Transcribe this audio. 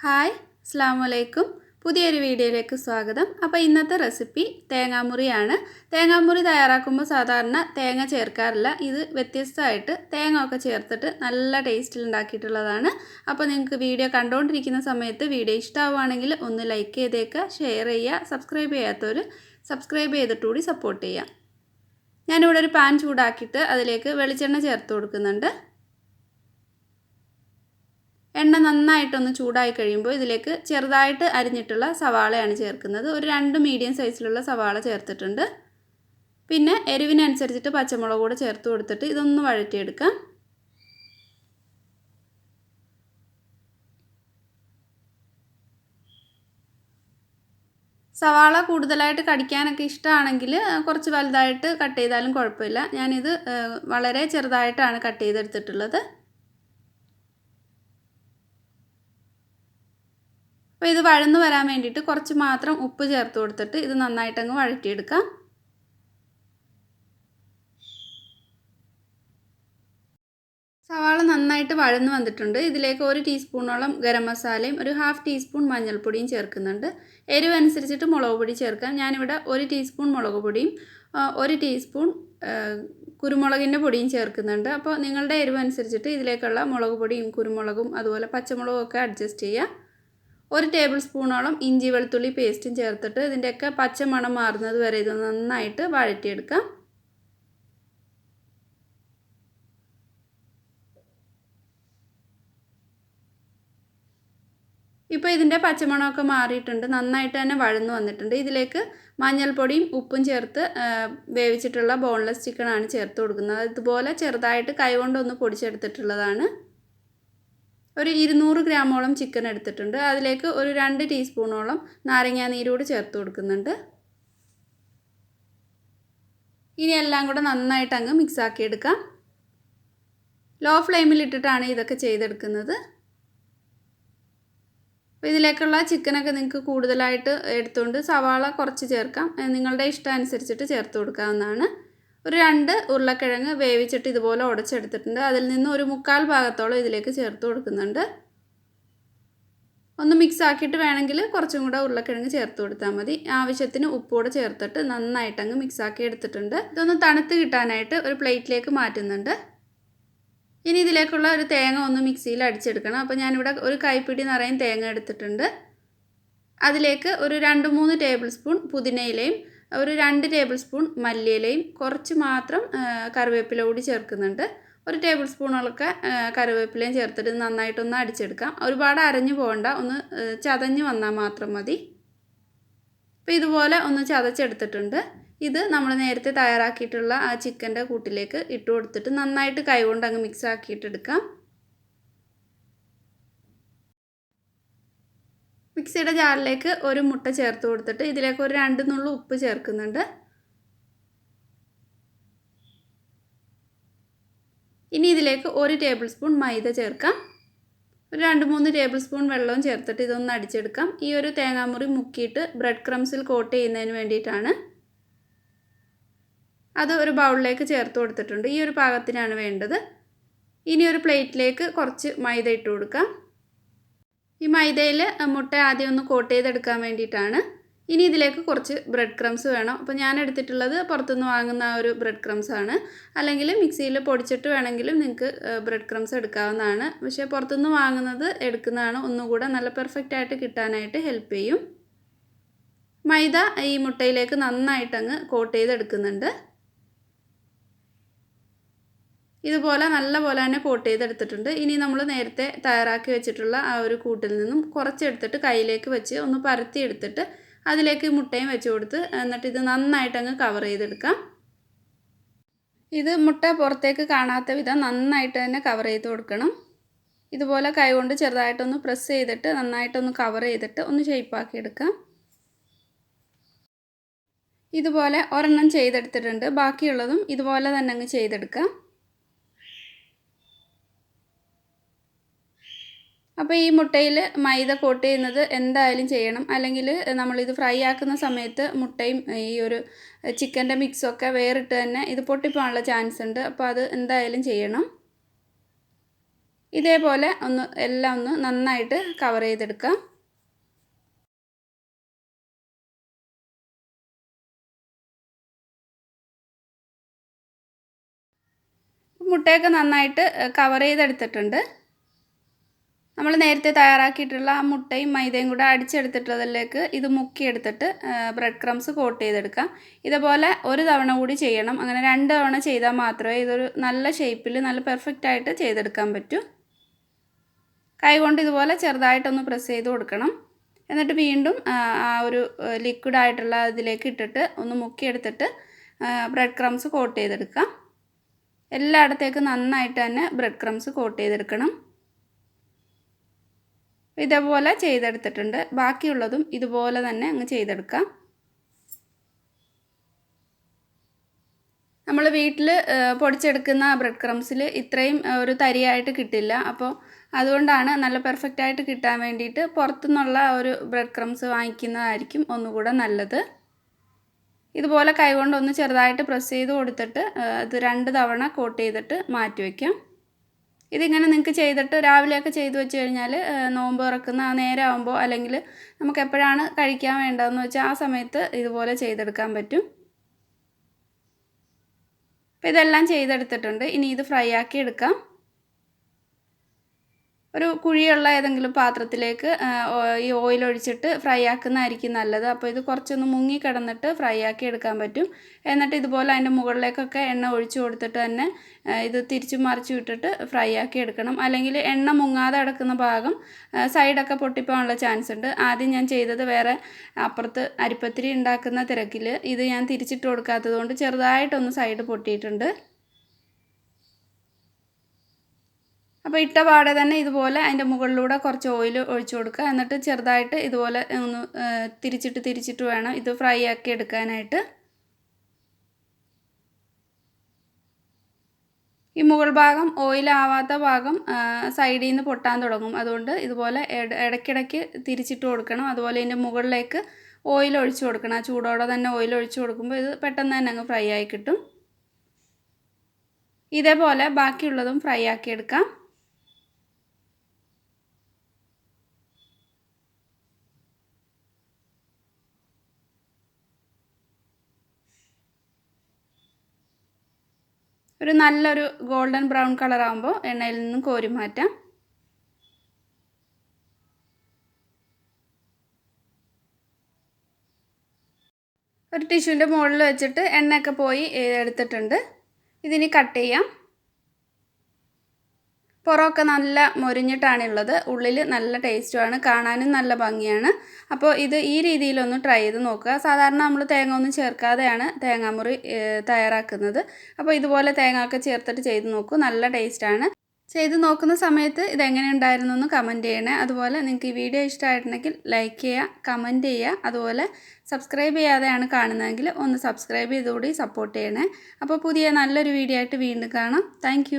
Hi, അസ്സലാമു അലൈക്കും. പുതിയൊരു വീഡിയോയിലേക്ക് സ്വാഗതം. അപ്പോൾ ഇന്നത്തെ റെസിപ്പി തേങ്ങാമുറിയാണ്. തേങ്ങാമുറി തയ്യാറാക്കുമ്പോൾ സാധാരണ തേങ്ങ ചേർക്കാറില്ല. ഇത് വ്യത്യസ്തമായിട്ട് തേങ്ങ ഒക്കെ ചേർത്തിട്ട് നല്ല ടേസ്റ്റിൽ ഉണ്ടാക്കിയിട്ടുള്ളതാണ്. അപ്പോൾ നിങ്ങൾക്ക് വീഡിയോ കണ്ടുകൊണ്ടിരിക്കുന്ന സമയത്ത് വീഡിയോ ഇഷ്ടമാവുകയാണെങ്കിൽ ഒന്ന് ലൈക്ക് ചെയ്തേക്കുക, ഷെയർ ചെയ്യുക, സബ്സ്ക്രൈബ് ചെയ്യാത്തവർ സബ്സ്ക്രൈബ് ചെയ്തിട്ടുകൂടി സപ്പോർട്ട് ചെയ്യുക. ഞാനിവിടെ ഒരു പാൻ ചൂടാക്കിയിട്ട് അതിലേക്ക് വെളിച്ചെണ്ണ ചേർത്ത് കൊടുക്കുന്നുണ്ട്. എണ്ണ നന്നായിട്ടൊന്ന് ചൂടായി കഴിയുമ്പോൾ ഇതിലേക്ക് ചെറുതായിട്ട് അരിഞ്ഞിട്ടുള്ള സവാളയാണ് ചേർക്കുന്നത്. ഒരു 2 മീഡിയം സൈസിലുള്ള സവാള ചേർത്തിട്ടുണ്ട്. പിന്നെ എരിവിനനുസരിച്ചിട്ട് പച്ചമുളക് കൂടെ ചേർത്ത് കൊടുത്തിട്ട് ഇതൊന്ന് വഴറ്റിയെടുക്കാം. സവാള കൂടുതലായിട്ട് കടിക്കാനൊക്കെ ഇഷ്ടമാണെങ്കിൽ കുറച്ച് വലുതായിട്ട് കട്ട് ചെയ്താലും കുഴപ്പമില്ല. ഞാനിത് വളരെ ചെറുതായിട്ടാണ് കട്ട് ചെയ്തെടുത്തിട്ടുള്ളത്. അപ്പോൾ ഇത് വഴന്നു വരാൻ വേണ്ടിയിട്ട് കുറച്ച് മാത്രം ഉപ്പ് ചേർത്ത് കൊടുത്തിട്ട് ഇത് നന്നായിട്ടങ്ങ് വഴറ്റിയെടുക്കാം. സവാള നന്നായിട്ട് വഴന്നു വന്നിട്ടുണ്ട്. ഇതിലേക്ക് 1 ടീസ്പൂണോളം ഗരം മസാലയും ഒരു 1/2 ടീസ്പൂൺ മഞ്ഞൾപ്പൊടിയും ചേർക്കുന്നുണ്ട്. എരിവ് അനുസരിച്ചിട്ട് മുളക് പൊടി ചേർക്കാം. ഞാനിവിടെ 1 ടീസ്പൂൺ മുളക് പൊടിയും 1 ടീസ്പൂൺ കുരുമുളകിൻ്റെ പൊടിയും ചേർക്കുന്നുണ്ട്. അപ്പോൾ നിങ്ങളുടെ എരിവ് അനുസരിച്ചിട്ട് ഇതിലേക്കുള്ള മുളക് പൊടിയും കുരുമുളകും അതുപോലെ പച്ചമുളകും ഒക്കെ അഡ്ജസ്റ്റ് ചെയ്യുക. 1 ടേബിൾ സ്പൂണോളം ഇഞ്ചി വെളുത്തുള്ളി പേസ്റ്റും ചേർത്തിട്ട് ഇതിൻ്റെയൊക്കെ പച്ചമണം മാറുന്നത് വരെ ഇത് നന്നായിട്ട് വഴറ്റിയെടുക്കാം. ഇപ്പോൾ ഇതിൻ്റെ പച്ചമണമൊക്കെ മാറിയിട്ടുണ്ട്, നന്നായിട്ട് തന്നെ വഴന്നു വന്നിട്ടുണ്ട്. ഇതിലേക്ക് മഞ്ഞൾപ്പൊടിയും ഉപ്പും ചേർത്ത് വേവിച്ചിട്ടുള്ള ബോൺലെസ് ചിക്കനാണ് ചേർത്ത് കൊടുക്കുന്നത്. ഇതുപോലെ ചെറുതായിട്ട് കൈകൊണ്ടൊന്ന് പൊടിച്ചെടുത്തിട്ടുള്ളതാണ്. ഒരു 200 ഗ്രാമോളം ചിക്കൻ എടുത്തിട്ടുണ്ട്. അതിലേക്ക് ഒരു 2 ടീസ്പൂണോളം നാരങ്ങാനീരൂടെ ചേർത്ത് കൊടുക്കുന്നുണ്ട്. ഇനി എല്ലാം കൂടെ നന്നായിട്ട് അങ്ങ് മിക്സാക്കി എടുക്കാം. ലോ ഫ്ലെയിമിൽ ഇട്ടിട്ടാണ് ഇതൊക്കെ ചെയ്തെടുക്കുന്നത്. അപ്പോൾ ഇതിലേക്കുള്ള ചിക്കനൊക്കെ നിങ്ങൾക്ക് കൂടുതലായിട്ട് എടുത്തുകൊണ്ട് സവാള കുറച്ച് ചേർക്കാം. നിങ്ങളുടെ ഇഷ്ടം അനുസരിച്ചിട്ട് ചേർത്ത് കൊടുക്കാവുന്നതാണ്. ഒരു 2 ഉരുളക്കിഴങ്ങ് വേവിച്ചിട്ട് ഇതുപോലെ ഉടച്ചെടുത്തിട്ടുണ്ട്. അതിൽ നിന്ന് ഒരു 1/4 ഭാഗത്തോളം ഇതിലേക്ക് ചേർത്ത് കൊടുക്കുന്നുണ്ട്. ഒന്ന് മിക്സ് ആക്കിയിട്ട് വേണമെങ്കിൽ കുറച്ചും കൂടെ ഉരുളക്കിഴങ്ങ് ചേർത്ത് കൊടുത്താൽ മതി. ആവശ്യത്തിന് ഉപ്പൂടെ ചേർത്തിട്ട് നന്നായിട്ടങ്ങ് മിക്സാക്കി എടുത്തിട്ടുണ്ട്. ഇതൊന്ന് തണുത്ത് കിട്ടാനായിട്ട് ഒരു പ്ലേറ്റിലേക്ക് മാറ്റുന്നുണ്ട്. ഇനി ഇതിലേക്കുള്ള ഒരു തേങ്ങ ഒന്ന് മിക്സിയിൽ അടിച്ചെടുക്കണം. അപ്പോൾ ഞാനിവിടെ ഒരു കൈപ്പിടി നിറയെ തേങ്ങ എടുത്തിട്ടുണ്ട്. അതിലേക്ക് ഒരു 2-3 ടേബിൾ സ്പൂൺ പുതിനയിലയും ഒരു 2 ടേബിൾ സ്പൂൺ മല്ലിയിലയും കുറച്ച് മാത്രം കറിവേപ്പില കൂടി ചേർക്കുന്നുണ്ട്. 1 ടേബിൾ സ്പൂണൊക്കെ കറിവേപ്പിലയും ചേർത്തിട്ട് നന്നായിട്ടൊന്ന് അടിച്ചെടുക്കാം. ഒരുപാട് അരഞ്ഞു പോകണ്ട, ഒന്ന് ചതഞ്ഞ് വന്നാൽ മാത്രം മതി. അപ്പോൾ ഇതുപോലെ ഒന്ന് ചതച്ചെടുത്തിട്ടുണ്ട്. ഇത് നമ്മൾ നേരത്തെ തയ്യാറാക്കിയിട്ടുള്ള ആ ചിക്കൻ്റെ കൂട്ടിലേക്ക് ഇട്ട് കൊടുത്തിട്ട് നന്നായിട്ട് കൈകൊണ്ട് അങ്ങ് മിക്സ് ആക്കിയിട്ടെടുക്കാം. മിക്സിയുടെ ജാറിലേക്ക് ഒരു മുട്ട ചേർത്ത് കൊടുത്തിട്ട് ഇതിലേക്ക് ഒരു 2 നുള്ളു ഉപ്പ് ചേർക്കുന്നുണ്ട്. ഇനി ഇതിലേക്ക് 1 ടേബിൾ സ്പൂൺ മൈദ ചേർക്കാം. ഒരു 2-3 ടേബിൾ സ്പൂൺ വെള്ളവും ചേർത്തിട്ട് ഇതൊന്ന് അടിച്ചെടുക്കാം. ഈ ഒരു തേങ്ങാമുറി മുക്കിയിട്ട് ബ്രെഡ് ക്രംസിൽ കോട്ട് ചെയ്യുന്നതിന് വേണ്ടിയിട്ടാണ്. അത് ഒരു ബൗളിലേക്ക് ചേർത്ത് കൊടുത്തിട്ടുണ്ട്. ഈ ഒരു പാകത്തിനാണ് വേണ്ടത്. ഇനി ഒരു പ്ലേറ്റിലേക്ക് കുറച്ച് മൈദ ഇട്ട് കൊടുക്കാം. ഈ മൈദയിൽ മുട്ട ആദ്യം ഒന്ന് കോട്ട് ചെയ്തെടുക്കാൻ വേണ്ടിയിട്ടാണ്. ഇനി ഇതിലേക്ക് കുറച്ച് ബ്രെഡ് ക്രംസ് വേണം. അപ്പോൾ ഞാൻ എടുത്തിട്ടുള്ളത് പുറത്തുനിന്ന് വാങ്ങുന്ന ആ ഒരു ബ്രെഡ് ക്രംസ് ആണ്. അല്ലെങ്കിൽ മിക്സിയിൽ പൊടിച്ചിട്ട് വേണമെങ്കിലും നിങ്ങൾക്ക് ബ്രെഡ് ക്രംസ് എടുക്കാവുന്നതാണ്. പക്ഷേ പുറത്തുനിന്ന് വാങ്ങുന്നത് എടുക്കുന്നതാണ് ഒന്നുകൂടെ നല്ല പെർഫെക്റ്റ് ആയിട്ട് കിട്ടാനായിട്ട് ഹെൽപ്പ് ചെയ്യും. മൈദ ഈ മുട്ടയിലേക്ക് നന്നായിട്ടങ്ങ് കോട്ട് ചെയ്തെടുക്കുന്നുണ്ട്. ഇതുപോലെ നല്ലപോലെ തന്നെ കോട്ട് ചെയ്തെടുത്തിട്ടുണ്ട്. ഇനി നമ്മൾ നേരത്തെ തയ്യാറാക്കി വെച്ചിട്ടുള്ള ആ ഒരു കൂട്ടിൽ നിന്നും കുറച്ചെടുത്തിട്ട് കയ്യിലേക്ക് വെച്ച് ഒന്ന് പരത്തി എടുത്തിട്ട് അതിലേക്ക് മുട്ടയും വെച്ച് കൊടുത്ത് എന്നിട്ട് ഇത് നന്നായിട്ടങ്ങ് കവർ ചെയ്തെടുക്കാം. ഇത് മുട്ട പുറത്തേക്ക് കാണാത്ത വിധം നന്നായിട്ട് തന്നെ കവർ ചെയ്ത് കൊടുക്കണം. ഇതുപോലെ കൈകൊണ്ട് ചെറുതായിട്ടൊന്ന് പ്രസ് ചെയ്തിട്ട് നന്നായിട്ടൊന്ന് കവർ ചെയ്തിട്ട് ഒന്ന് ഷേപ്പാക്കി എടുക്കാം. ഇതുപോലെ ഒരെണ്ണം ചെയ്തെടുത്തിട്ടുണ്ട്. ബാക്കിയുള്ളതും ഇതുപോലെ തന്നെ അങ്ങ് ചെയ്തെടുക്കാം. അപ്പോൾ ഈ മുട്ടയിൽ മൈദ കോട്ട് ചെയ്യുന്നത് എന്തായാലും ചെയ്യണം. അല്ലെങ്കിൽ നമ്മളിത് ഫ്രൈ ആക്കുന്ന സമയത്ത് മുട്ടയും ഈ ഒരു ചിക്കൻ്റെ മിക്സൊക്കെ വേറിട്ട് തന്നെ ഇത് പൊട്ടിപ്പോകാനുള്ള ചാൻസ് ഉണ്ട്. അപ്പോൾ അത് എന്തായാലും ചെയ്യണം. ഇതേപോലെ എല്ലാം നന്നായിട്ട് കവർ ചെയ്തെടുക്കാം. മുട്ടയൊക്കെ നന്നായിട്ട് കവർ ചെയ്തെടുത്തിട്ടുണ്ട്. നമ്മൾ നേരത്തെ തയ്യാറാക്കിയിട്ടുള്ള ആ മുട്ടയും മൈദയും കൂടെ അടിച്ചെടുത്തിട്ടുള്ളതിലേക്ക് ഇത് മുക്കിയെടുത്തിട്ട് ബ്രെഡ് ക്രംസ് കോട്ട് ചെയ്തെടുക്കാം. ഇതുപോലെ ഒരു തവണ കൂടി ചെയ്യണം. അങ്ങനെ 2 തവണ ചെയ്താൽ മാത്രമേ ഇതൊരു നല്ല ഷേപ്പിൽ നല്ല പെർഫെക്റ്റ് ആയിട്ട് ചെയ്തെടുക്കാൻ പറ്റൂ. കൈകൊണ്ട് ഇതുപോലെ ചെറുതായിട്ടൊന്ന് പ്രസ് ചെയ്ത് കൊടുക്കണം. എന്നിട്ട് വീണ്ടും ആ ഒരു ലിക്വിഡ് ആയിട്ടുള്ള ഇതിലേക്ക് ഇട്ടിട്ട് ഒന്ന് മുക്കിയെടുത്തിട്ട് ബ്രെഡ് ക്രംസ് കോട്ട് ചെയ്തെടുക്കാം. എല്ലായിടത്തേക്കും നന്നായിട്ട് തന്നെ ബ്രെഡ് ക്രംസ് കോട്ട് ചെയ്തെടുക്കണം. ഇതേപോലെ ചെയ്തെടുത്തിട്ടുണ്ട്. ബാക്കിയുള്ളതും ഇതുപോലെ തന്നെ അങ്ങ് ചെയ്തെടുക്കാം. നമ്മൾ വീട്ടിൽ പൊടിച്ചെടുക്കുന്ന ബ്രെഡ് ക്രംസിൽ ഇത്രയും ഒരു തരിയായിട്ട് കിട്ടില്ല. അപ്പോൾ അതുകൊണ്ടാണ് നല്ല പെർഫെക്റ്റ് ആയിട്ട് കിട്ടാൻ വേണ്ടിയിട്ട് പുറത്തുനിന്നുള്ള ഒരു ബ്രെഡ് ക്രംസ് വാങ്ങിക്കുന്നതായിരിക്കും ഒന്നുകൂടെ നല്ലത്. ഇതുപോലെ കൈകൊണ്ട് ഒന്ന് ചെറുതായിട്ട് പ്രസ് ചെയ്ത് കൊടുത്തിട്ട് ഇത് 2 തവണ കോട്ട് ചെയ്തിട്ട് മാറ്റി വയ്ക്കാം. ഇതിങ്ങനെ നിങ്ങൾക്ക് ചെയ്തിട്ട് രാവിലെയൊക്കെ ചെയ്ത് വെച്ച് കഴിഞ്ഞാൽ നോമ്പ് തുറക്കുന്ന ആ നേരമാകുമ്പോൾ അല്ലെങ്കിൽ നമുക്ക് എപ്പോഴാണ് കഴിക്കാൻ വേണ്ടതെന്ന് വെച്ചാൽ ആ സമയത്ത് ഇതുപോലെ ചെയ്തെടുക്കാൻ പറ്റും. അപ്പോൾ ഇതെല്ലാം ചെയ്തെടുത്തിട്ടുണ്ട്. ഇനി ഇത് ഫ്രൈ ആക്കി എടുക്കാം. ഒരു കുഴിയുള്ള ഏതെങ്കിലും പാത്രത്തിലേക്ക് ഈ ഓയിൽ ഒഴിച്ചിട്ട് ഫ്രൈ ആക്കുന്നതായിരിക്കും നല്ലത്. അപ്പോൾ ഇത് കുറച്ചൊന്ന് മുങ്ങി കിടന്നിട്ട് ഫ്രൈ ആക്കി എടുക്കാൻ പറ്റും. എന്നിട്ട് ഇതുപോലെ അതിൻ്റെ മുകളിലേക്കൊക്കെ എണ്ണ ഒഴിച്ചു കൊടുത്തിട്ട് തന്നെ ഇത് തിരിച്ചു മറിച്ചു വിട്ടിട്ട് ഫ്രൈ ആക്കി എടുക്കണം. അല്ലെങ്കിൽ എണ്ണ മുങ്ങാതെ കിടക്കുന്ന ഭാഗം സൈഡൊക്കെ പൊട്ടിപ്പോകാനുള്ള ചാൻസ് ഉണ്ട്. ആദ്യം ഞാൻ ചെയ്തത് വേറെ അപ്പുറത്ത് അരിപ്പത്തിരി ഉണ്ടാക്കുന്ന തിരക്കിൽ ഇത് ഞാൻ തിരിച്ചിട്ട് കൊടുക്കാത്തത് കൊണ്ട് ചെറുതായിട്ടൊന്ന് സൈഡ് പൊട്ടിയിട്ടുണ്ട്. അപ്പോൾ ഇട്ട പാടെ തന്നെ ഇതുപോലെ അതിൻ്റെ മുകളിലൂടെ കുറച്ച് ഓയിൽ ഒഴിച്ചു കൊടുക്കുക. എന്നിട്ട് ചെറുതായിട്ട് ഇതുപോലെ ഒന്ന് തിരിച്ചിട്ട് വേണം ഇത് ഫ്രൈ ആക്കി എടുക്കാനായിട്ട്. ഈ മുകൾ ഭാഗം ഓയിലാവാത്ത ഭാഗം സൈഡിൽ നിന്ന് പൊട്ടാൻ തുടങ്ങും. അതുകൊണ്ട് ഇതുപോലെ ഇടയ്ക്കിടയ്ക്ക് തിരിച്ചിട്ട് കൊടുക്കണം. അതുപോലെ ഇതിൻ്റെ മുകളിലേക്ക് ഓയിൽ ഒഴിച്ചു കൊടുക്കണം. ആ ചൂടോടെ തന്നെ ഓയിൽ ഒഴിച്ചു കൊടുക്കുമ്പോൾ ഇത് പെട്ടെന്ന് തന്നെ അങ്ങ് ഫ്രൈ ആയി കിട്ടും. ഇതേപോലെ ബാക്കിയുള്ളതും ഫ്രൈ ആക്കി എടുക്കാം. ഒരു നല്ലൊരു ഗോൾഡൻ ബ്രൗൺ കളർ ആകുമ്പോൾ എണ്ണയിൽ നിന്നും കോരി മാറ്റാം. ഒരു ടിഷ്യൂവിൻ്റെ മുകളിൽ വെച്ചിട്ട് എണ്ണയൊക്കെ പോയി എടുത്തിട്ടുണ്ട്. ഇതിനി കട്ട് ചെയ്യാം. പുറമൊക്കെ നല്ല മൊരിഞ്ഞിട്ടാണുള്ളത്. ഉള്ളിൽ നല്ല ടേസ്റ്റുമാണ്, കാണാനും നല്ല ഭംഗിയാണ്. അപ്പോൾ ഇത് ഈ രീതിയിലൊന്ന് ട്രൈ ചെയ്ത് നോക്കുക. സാധാരണ നമ്മൾ തേങ്ങ ഒന്നും ചേർക്കാതെയാണ് തേങ്ങാമുറി തയ്യാറാക്കുന്നത്. അപ്പോൾ ഇതുപോലെ തേങ്ങ ഒക്കെ ചേർത്തിട്ട് ചെയ്ത് നോക്കൂ, നല്ല ടേസ്റ്റാണ്. ചെയ്ത് നോക്കുന്ന സമയത്ത് ഇതെങ്ങനെ ഉണ്ടായിരുന്നു എന്ന് കമൻറ്റ് ചെയ്യണേ. അതുപോലെ നിങ്ങൾക്ക് ഈ വീഡിയോ ഇഷ്ടമായിട്ടുണ്ടെങ്കിൽ ലൈക്ക് ചെയ്യുക, കമൻറ്റ് ചെയ്യുക. അതുപോലെ സബ്സ്ക്രൈബ് ചെയ്യാതെയാണ് കാണുന്നതെങ്കിൽ ഒന്ന് സബ്സ്ക്രൈബ് ചെയ്തുകൂടി സപ്പോർട്ട് ചെയ്യണേ. അപ്പോൾ പുതിയ നല്ലൊരു വീഡിയോ ആയിട്ട് വീണ്ടും കാണാം. താങ്ക്